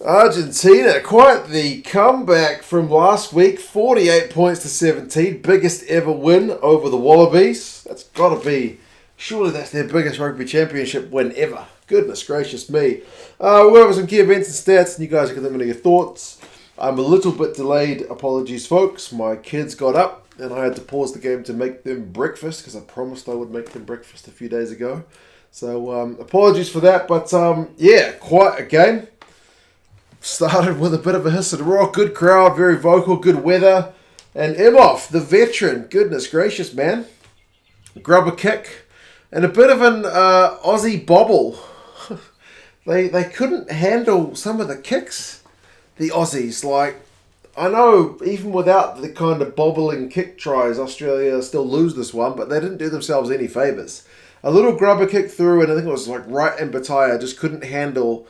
Argentina, quite the comeback from last week. 48 points to 17. Biggest ever win over the Wallabies. That's got to be, surely that's their biggest rugby championship win ever. Goodness gracious me. We'll go over some key events and stats, and you guys can let me know your thoughts. I'm a little bit delayed. Apologies, folks. My kids got up, and I had to pause the game to make them breakfast, because I promised I would make them breakfast a few days ago. So, apologies for that, but yeah, quite a game. Started with a bit of a hiss and roar. Good crowd, very vocal, good weather. And Imhoff, the veteran, goodness gracious, man. Grub a kick. And a bit of an Aussie bobble. They couldn't handle some of the kicks, the Aussies. Like, I know even without the kind of bobbling kick tries, Australia still lose this one, but they didn't do themselves any favours. A little grubber kick through, and I think it was like right in Matera, just couldn't handle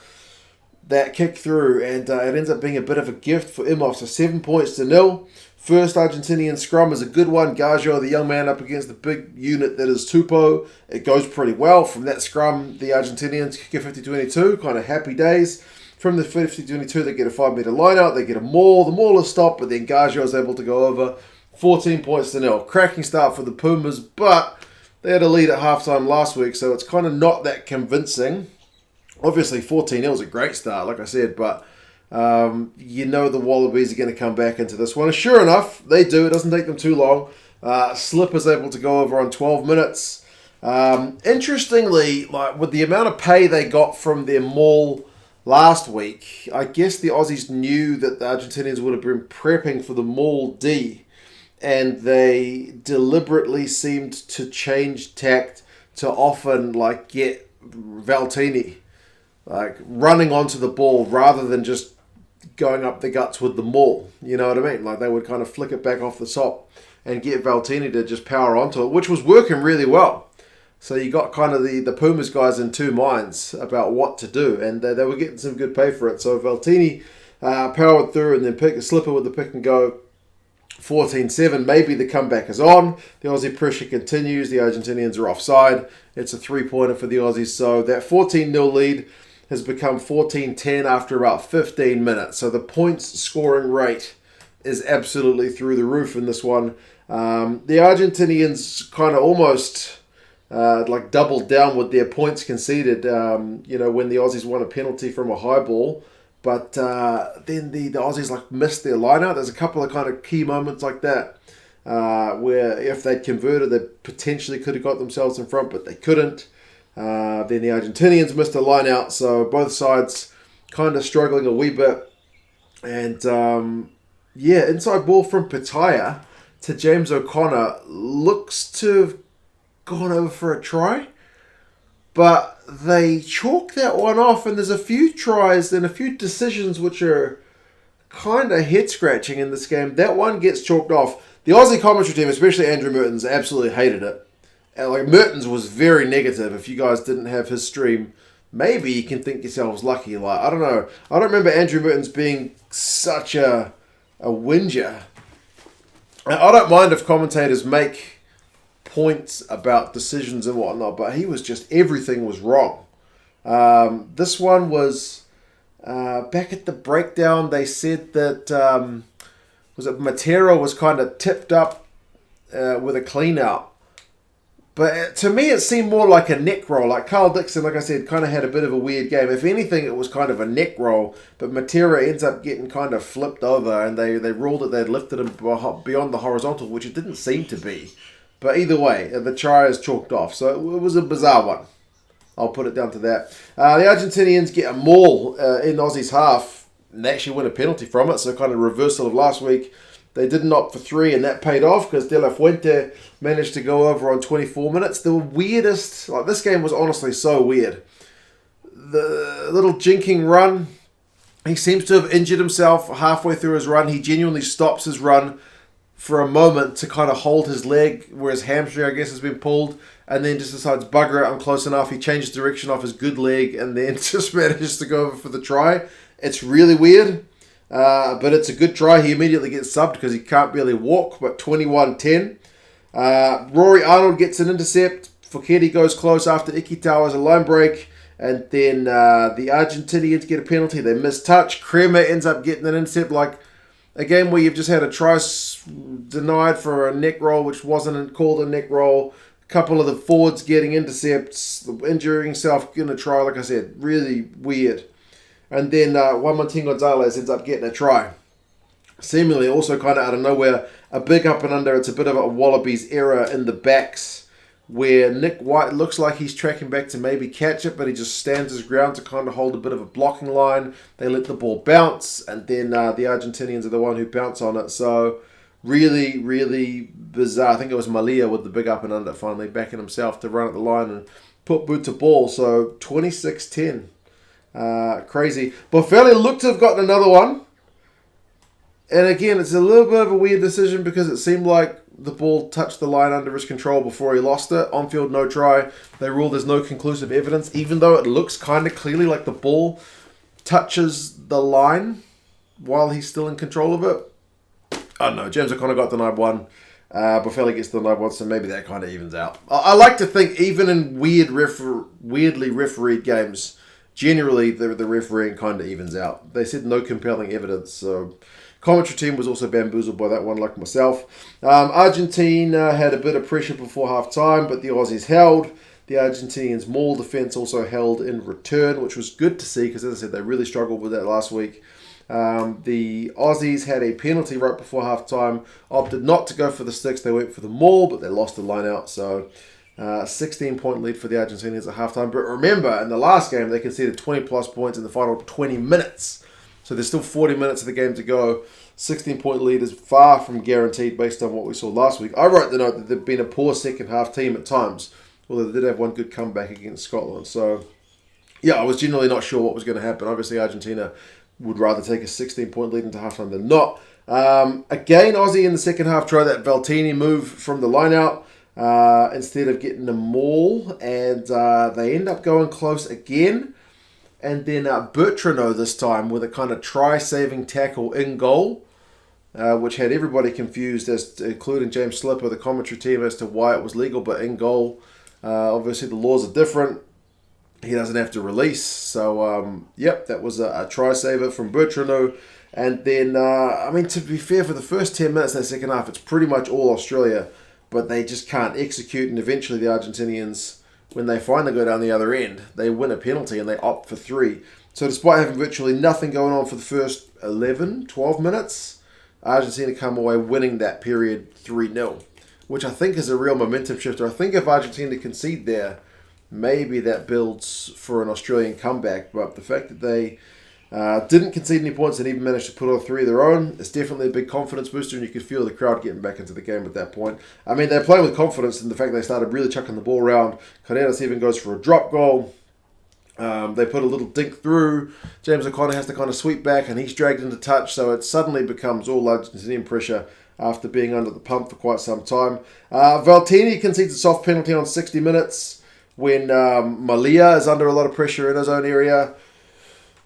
that kick through, and it ends up being a bit of a gift for Imhoff. So 7 points to 0. First Argentinian scrum is a good one. Gallo, the young man, up against the big unit that is Tupou. It goes pretty well. From that scrum, the Argentinians kick a 50-22. Kind of happy days. From the 50-22, they get a 5-metre line out. They get a maul. The maul is stopped, but then Gallo is able to go over. 14 points to 0. Cracking start for the Pumas, but they had a lead at halftime last week, so it's kind of not that convincing. Obviously, 14-0 is a great start, like I said, but you know the Wallabies are going to come back into this one. And sure enough, they do. It doesn't take them too long. Slip is able to go over on 12 minutes. Interestingly, like with the amount of pay they got from their maul last week, I guess the Aussies knew that the Argentinians would have been prepping for the maul D, and they deliberately seemed to change tact to often like get Valtini like running onto the ball rather than just going up the guts with the maul. You know what I mean? Like they would kind of flick it back off the top and get Valtini to just power onto it, which was working really well. So you got kind of the Pumas guys in two minds about what to do, and they were getting some good pay for it. So Valtini powered through and then pick a slipper with the pick and go. 14-7, maybe the comeback is on. The Aussie pressure continues. The Argentinians are offside. It's a three-pointer for the Aussies. So that 14-0 lead has become 14-10 after about 15 minutes. So the points scoring rate is absolutely through the roof in this one. The Argentinians kind of almost like doubled down with their points conceded, when the Aussies won a penalty from a high ball. But then the Aussies like missed their line out. There's a couple of kind of key moments like that where if they'd converted, they potentially could have got themselves in front, but they couldn't. Then the Argentinians missed a line out, so both sides kind of struggling a wee bit. And inside ball from Pataya to James O'Connor looks to have gone over for a try. But they chalk that one off, and there's a few tries and a few decisions which are kind of head-scratching in this game. That one gets chalked off. The Aussie commentary team, especially Andrew Mertens, absolutely hated it. And like Mertens was very negative. If you guys didn't have his stream, maybe you can think yourselves lucky. Like I don't know. I don't remember Andrew Mertens being such a whinger. I don't mind if commentators make points about decisions and whatnot, but he was just, everything was wrong. This one was back at the breakdown. They said that Matera was kind of tipped up with a clean out, but to me it seemed more like a neck roll. Like Carl Dixon, like I said, kind of had a bit of a weird game. If anything, it was kind of a neck roll, but Matera ends up getting kind of flipped over, and they ruled that they'd lifted him beyond the horizontal, which it didn't seem to be. But either way, the try is chalked off. So it was a bizarre one. I'll put it down to that. The Argentinians get a maul in Aussie's half, and they actually win a penalty from it. So kind of reversal of last week. They didn't opt for 3, and that paid off because De La Fuente managed to go over on 24 minutes. The weirdest, like this game was honestly so weird. The little jinking run, he seems to have injured himself halfway through his run. He genuinely stops his run for a moment to kind of hold his leg where his hamstring, I guess, has been pulled, and then just decides, bugger it, I'm close enough. He changes direction off his good leg and then just manages to go over for the try. It's really weird, but it's a good try. He immediately gets subbed because he can't really walk, but 21-10. Rory Arnold gets an intercept. Foketi goes close after Ikitau has a line break, And then the Argentinians get a penalty. They miss touch. Kremer ends up getting an intercept. Like a game where you've just had a try denied for a neck roll, which wasn't called a neck roll. A couple of the forwards getting intercepts, injuring himself in a try. Like I said, really weird. And then Juan Gonzalez ends up getting a try. Seemingly also kind of out of nowhere, a big up and under. It's a bit of a Wallabies error in the backs where Nick White looks like he's tracking back to maybe catch it, but he just stands his ground to kind of hold a bit of a blocking line. They let the ball bounce, and then the Argentinians are the one who bounce on it. So really, really bizarre. I think it was Mallia with the big up and under finally backing himself to run at the line and put boot to ball. So 26-10. Crazy. Boffelli looked to have gotten another one. And again, it's a little bit of a weird decision because it seemed like the ball touched the line under his control before he lost it. On field, no try. They ruled there's no conclusive evidence, even though it looks kind of clearly like the ball touches the line while he's still in control of it. I don't know. James O'Connor got denied one. Boffelli gets denied one, so maybe that kind of evens out. I like to think even in weirdly refereed games, generally the refereeing kind of evens out. They said no compelling evidence, so commentary team was also bamboozled by that one, like myself. Argentina had a bit of pressure before half-time, but the Aussies held. The Argentinians' maul defence also held in return, which was good to see because, as I said, they really struggled with that last week. The Aussies had a penalty right before half-time, opted not to go for the sticks. They went for the maul, but they lost the line out. So 16-point lead for the Argentinians at half-time. But remember, in the last game, they conceded 20-plus points in the final 20 minutes. So there's still 40 minutes of the game to go. 16-point lead is far from guaranteed based on what we saw last week. I wrote the note that they've been a poor second-half team at times, although they did have one good comeback against Scotland. So, yeah, I was generally not sure what was going to happen. Obviously, Argentina would rather take a 16-point lead into halftime than not. Again, Aussie in the second half tried that Valtini move from the line-out instead of getting a maul, and they end up going close again. And then Bertranou this time with a kind of try-saving tackle in goal, which had everybody confused, including James Slipper, the commentary team, as to why it was legal, but in goal. Obviously, the laws are different. He doesn't have to release. So, yep, that was a try-saver from Bertranou. And then, to be fair, for the first 10 minutes of the second half, it's pretty much all Australia, but they just can't execute, and eventually the Argentinians, when they finally go down the other end, they win a penalty and they opt for 3. So despite having virtually nothing going on for the first 11, 12 minutes, Argentina come away winning that period 3-0, which I think is a real momentum shifter. I think if Argentina concede there, maybe that builds for an Australian comeback. But the fact that they didn't concede any points and even managed to put on 3 of their own, it's definitely a big confidence booster, and you could feel the crowd getting back into the game at that point. I mean, they're playing with confidence in the fact they started really chucking the ball around. Carreras even goes for a drop goal. They put a little dink through. James O'Connor has to kind of sweep back, and he's dragged into touch, so it suddenly becomes all Argentinian pressure after being under the pump for quite some time. Valtini concedes a soft penalty on 60 minutes when Mallia is under a lot of pressure in his own area.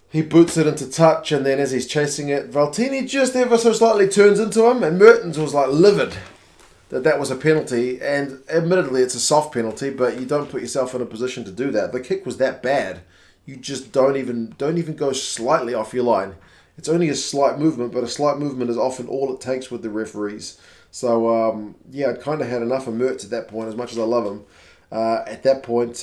He boots it into touch, and then as he's chasing it, Valtini just ever so slightly turns into him, and Mertens was like livid that was a penalty. And admittedly, it's a soft penalty, but you don't put yourself in a position to do that. The kick was that bad. You just don't even go slightly off your line. It's only a slight movement, but a slight movement is often all it takes with the referees. So, I'd kind of had enough of Mertens at that point, as much as I love him. At that point,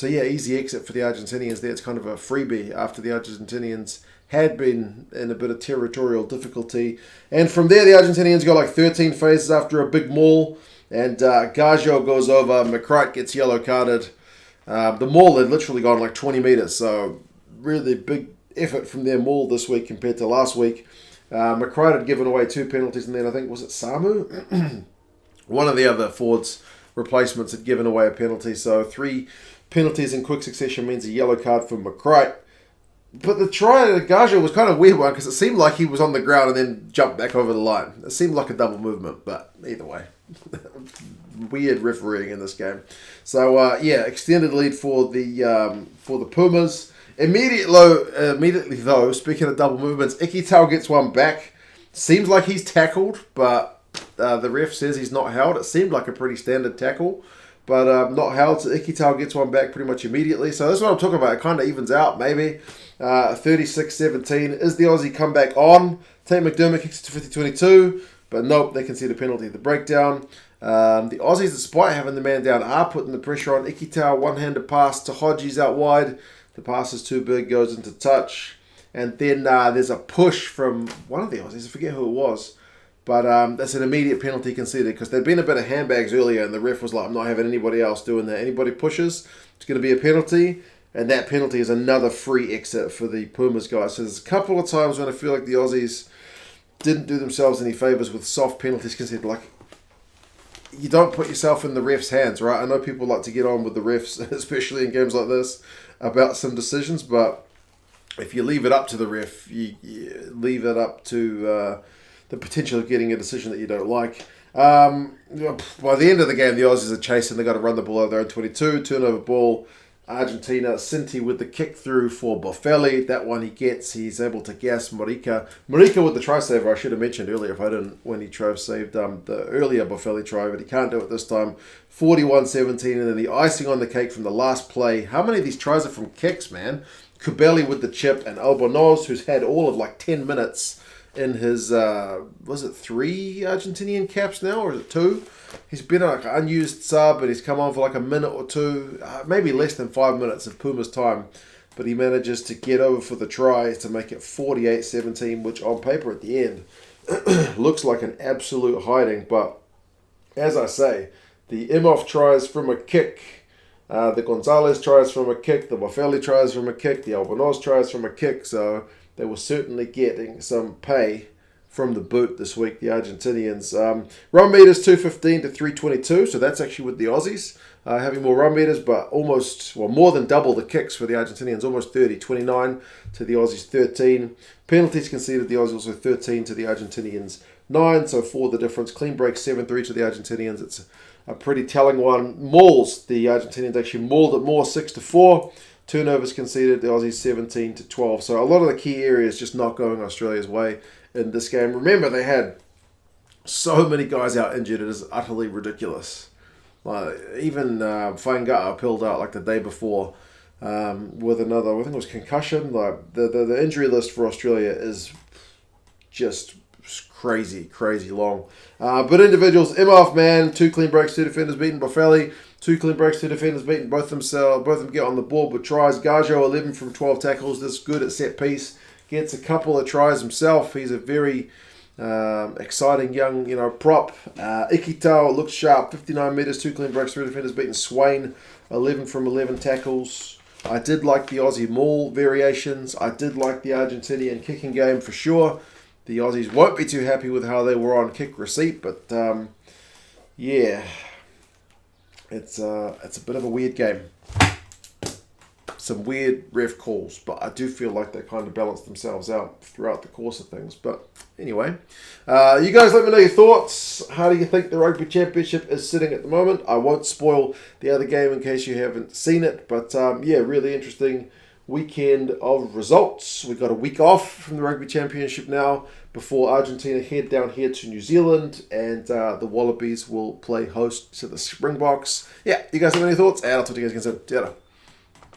easy exit for the Argentinians there. It's kind of a freebie after the Argentinians had been in a bit of territorial difficulty. And from there, the Argentinians go like 13 phases after a big maul. And Gallo goes over. McCright gets yellow carded. The maul had literally gone like 20 meters. So really big effort from their maul this week compared to last week. McCright had given away 2 penalties. And then I think, was it Samu? One of the other forwards replacements had given away a penalty. So 3 penalties in quick succession means a yellow card for McCright. But the try at Gallo was kind of a weird one because it seemed like he was on the ground and then jumped back over the line. It seemed like a double movement, but either way. Weird refereeing in this game. So, extended lead for the Pumas. Immediately though, speaking of double movements, Ikitau gets one back. Seems like he's tackled, but the ref says he's not held. It seemed like a pretty standard tackle. but not held. So Ikitau gets one back pretty much immediately. So that's what I'm talking about. It kind of evens out, maybe. 36-17. Is the Aussie comeback on? Tate McDermott kicks it to 50-22, but nope, they concede a penalty at the breakdown. The Aussies, despite having the man down, are putting the pressure on. Ikitau, one-handed pass to Hodges out wide. The pass is too big, goes into touch. And then there's a push from one of the Aussies. I forget who it was. But that's an immediate penalty conceded because there'd been a bit of handbags earlier and the ref was like, I'm not having anybody else doing that. Anybody pushes, it's going to be a penalty. And that penalty is another free exit for the Pumas guys. So there's a couple of times when I feel like the Aussies didn't do themselves any favours with soft penalties conceded. Like, you don't put yourself in the ref's hands, right? I know people like to get on with the refs, especially in games like this, about some decisions. But if you leave it up to the ref, you leave it up to the potential of getting a decision that you don't like. By the end of the game, the Aussies are chasing. They've got to run the ball out of their own 22. Turnover ball. Argentina, Cinti with the kick through for Boffelli. That one he gets. He's able to gas Morica. Morica with the try saver, I should have mentioned earlier if I didn't, when he saved the earlier Boffelli try, but he can't do it this time. 41-17, and then the icing on the cake from the last play. How many of these tries are from kicks, man? Kubeli with the chip, and Albornoz, who's had all of like 10 minutes in his, was it 3 Argentinian caps now, or is it 2? He's been like an unused sub, but he's come on for like a minute or two, maybe less than 5 minutes of Puma's time. But he manages to get over for the try to make it 48-17, which on paper at the end looks like an absolute hiding. But as I say, the Imhoff tries from a kick, the Gonzalez tries from a kick, the Boffelli tries from a kick, the Albornoz tries from a kick. So they were certainly getting some pay from the boot this week, the Argentinians. Run meters 215 to 322, so that's actually with the Aussies having more run meters, but more than double the kicks for the Argentinians, almost 30, 29 to the Aussies 13. Penalties conceded, the Aussies also 13 to the Argentinians 9, so 4 the difference. Clean break 7-3 to the Argentinians. It's a pretty telling one. Mauls, the Argentinians actually mauled it more, 6-4. Turnovers conceded, the Aussies 17-12. So a lot of the key areas just not going Australia's way in this game. Remember, they had so many guys out injured. It is utterly ridiculous. Like, even Fainga'o pulled out like the day before with another, I think it was concussion. Like the injury list for Australia is just crazy long. But individuals, Imhoff, man, 2 clean breaks, 2 defenders beaten. Boffelli, 2 clean breaks, 2 defenders beaten. Both of them get on the board with tries. Gallo, 11 from 12 tackles. This good at set piece. Gets a couple of tries himself. He's a very exciting young, prop. Ikitau looks sharp. 59 metres, 2 clean breaks, 3 defenders beaten. Swain, 11 from 11 tackles. I did like the Aussie maul variations. I did like the Argentinian kicking game for sure. The Aussies won't be too happy with how they were on kick receipt, but yeah, it's a bit of a weird game. Some weird ref calls, but I do feel like they kind of balance themselves out throughout the course of things. But anyway, you guys let me know your thoughts. How do you think the Rugby Championship is sitting at the moment? I won't spoil the other game in case you haven't seen it, but yeah, really interesting weekend of results. We've got a week off from the Rugby Championship now before Argentina head down here to New Zealand, and the Wallabies will play host to the Springboks. Yeah, you guys have any thoughts? And I'll talk to you guys again soon. See you later.